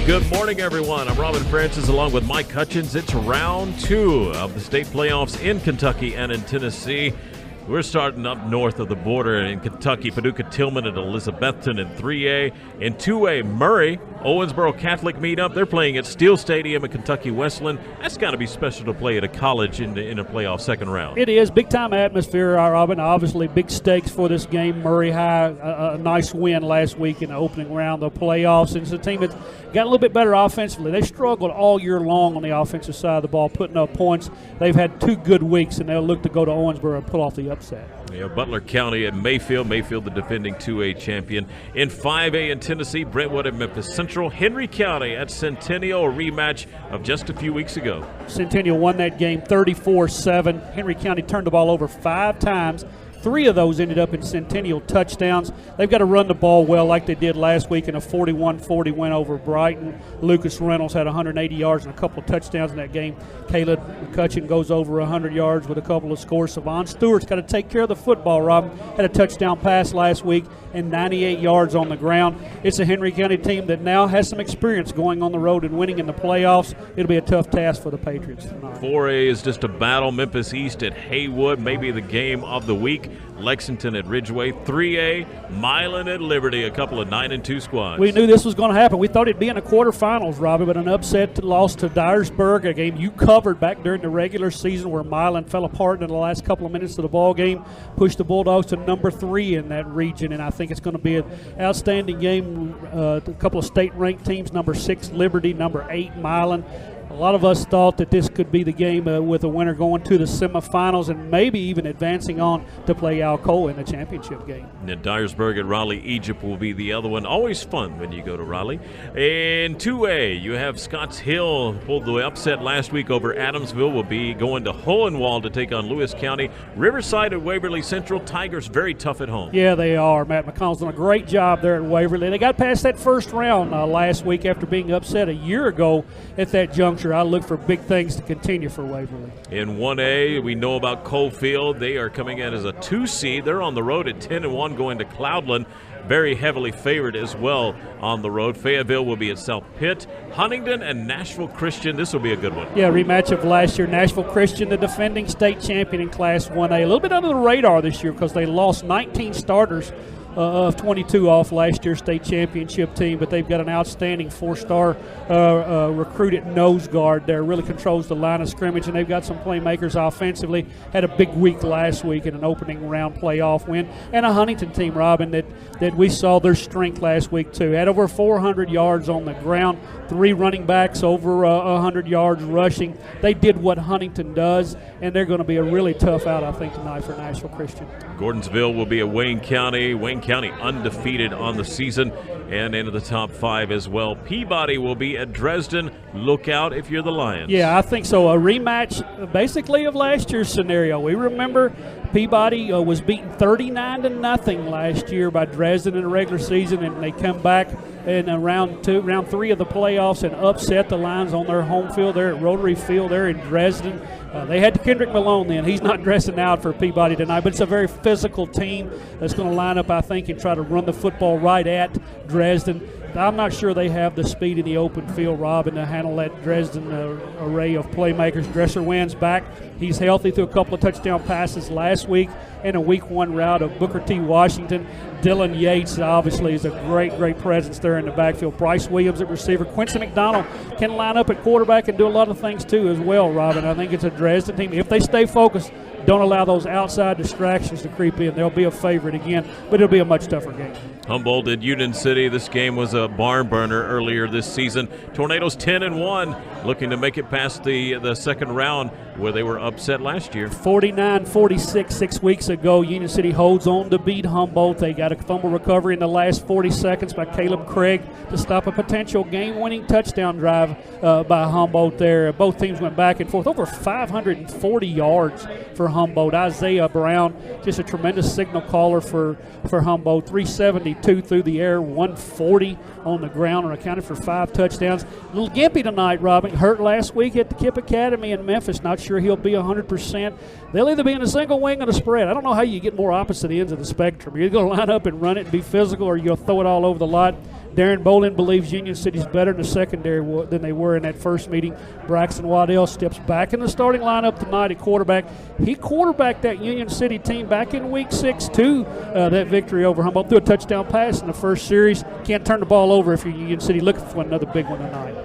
Good morning, everyone. I'm Robin Francis along with Mike Hutchens. It's round 2 of the state playoffs in Kentucky and in Tennessee. We're starting up north of the border in Kentucky. Paducah Tillman and Elizabethton in 3A. In 2A, Murray, Owensboro Catholic meet up. They're playing at Steele Stadium at Kentucky Westland. That's got to be special to play at a college in a playoff second round. It is. Big-time atmosphere, Robin. Obviously, big stakes for this game. Murray High, a nice win last week in the opening round of the playoffs. And it's a team that's got a little bit better offensively. They struggled all year long on the offensive side of the ball, putting up points. They've had 2 good weeks, and they'll look to go to Owensboro and pull off the upset. Yeah, Butler County at Mayfield. Mayfield, the defending 2A champion. In 5A in Tennessee, Brentwood at Memphis Central. Henry County at Centennial, a rematch of just a few weeks ago. Centennial won that game 34-7. Henry County turned the ball over 5 times. 3 of those ended up in Centennial touchdowns. They've got to run the ball well like they did last week in a 41-40 win over Brighton. Lucas Reynolds had 180 yards and a couple of touchdowns in that game. Caleb McCutcheon goes over 100 yards with a couple of scores. Savon Stewart's got to take care of the football, Rob. Had a touchdown pass last week and 98 yards on the ground. It's a Henry County team that now has some experience going on the road and winning in the playoffs. It'll be a tough task for the Patriots tonight. 4A is just a battle. Memphis East at Haywood, maybe the game of the week. Lexington at Ridgeway. 3A, Milan at Liberty, a couple of 9-2 squads. We knew this was going to happen. We thought it'd be in the quarterfinals, Robbie, but an upset loss to Dyersburg, a game you covered back during the regular season where Milan fell apart in the last couple of minutes of the ball game, pushed the Bulldogs to number 3 in that region, and I think it's going to be an outstanding game. A couple of state-ranked teams, number 6 Liberty, number 8 Milan. A lot of us thought that this could be the game with a winner going to the semifinals and maybe even advancing on to play Alcoa in the championship game. And Dyersburg at Raleigh, Egypt will be the other one. Always fun when you go to Raleigh. In 2A, you have Scotts Hill pulled the upset last week over Adamsville. Will be going to Hohenwald to take on Lewis County. Riverside at Waverly Central. Tigers very tough at home. Yeah, they are. Matt McConnell's done a great job there at Waverly. They got past that first round last week after being upset a year ago at that juncture. I look for big things to continue for Waverly. In 1A, we know about Coalfield. They are coming in as a 2 seed. They're on the road at 10-1 going to Cloudland. Very heavily favored as well on the road. Fayetteville will be at South Pitt. Huntington and Nashville Christian. This will be a good one. Yeah, rematch of last year. Nashville Christian, the defending state champion in Class 1A. A little bit under the radar this year because they lost 19 starters of 22 off last year's state championship team, but they've got an outstanding 4-star recruited nose guard there, really controls the line of scrimmage, and they've got some playmakers offensively. Had a big week last week in an opening round playoff win, and a Huntington team, Robin, that we saw their strength last week too. Had over 400 yards on the ground, 3 running backs over 100 yards rushing. They did what Huntington does, and they're going to be a really tough out, I think, tonight for Nashville Christian. Gordonsville will be at Wayne County. Wayne County undefeated on the season and into the top 5 as well. Peabody will be at Dresden. Look out if you're the Lions. Yeah, I think so. A rematch basically of last year's scenario. We remember Peabody was beaten 39-0 last year by Dresden in the regular season, and they come back in round 3 of the playoffs and upset the Lions on their home field there at Rotary Field there in Dresden. They had Kendrick Malone then. He's not dressing out for Peabody tonight, but it's a very physical team that's going to line up, I think, and try to run the football right at Dresden. I'm not sure they have the speed in the open field, Robin, to handle that Dresden array of playmakers. Dresser wins back. He's healthy through a couple of touchdown passes last week and a week 1 route of Booker T. Washington. Dylan Yates obviously is a great presence there in the backfield. Bryce Williams at receiver. Quincy McDonald can line up at quarterback and do a lot of things too as well, Robin. I think it's a Dresden team. If they stay focused, don't allow those outside distractions to creep in. They'll be a favorite again, but it'll be a much tougher game. Humboldt at Union City. This game was a barn burner earlier this season. Tornadoes 10-1, looking to make it past the second round where they were upset last year. 49-46 6 weeks ago. Union City holds on to beat Humboldt. They got a fumble recovery in the last 40 seconds by Caleb Craig to stop a potential game-winning touchdown drive by Humboldt there. Both teams went back and forth. Over 540 yards for Humboldt. Isaiah Brown, just a tremendous signal caller for Humboldt. 372 through the air, 140 on the ground, and accounted for 5 touchdowns. A little gimpy tonight, Robin. Hurt last week at the Kipp Academy in Memphis. Not sure he'll be 100%. They'll either be in a single wing or a spread. I don't know how you get more opposite ends of the spectrum. You're going to line up and run it and be physical, or you'll throw it all over the lot. Darren Bolin believes Union City's better in the secondary than they were in that first meeting. Braxton Waddell steps back in the starting lineup tonight at quarterback. He quarterbacked that Union City team back in Week 6 too. That victory over Humboldt, threw a touchdown pass in the first series. Can't turn the ball over if you're Union City. Looking for another big one tonight.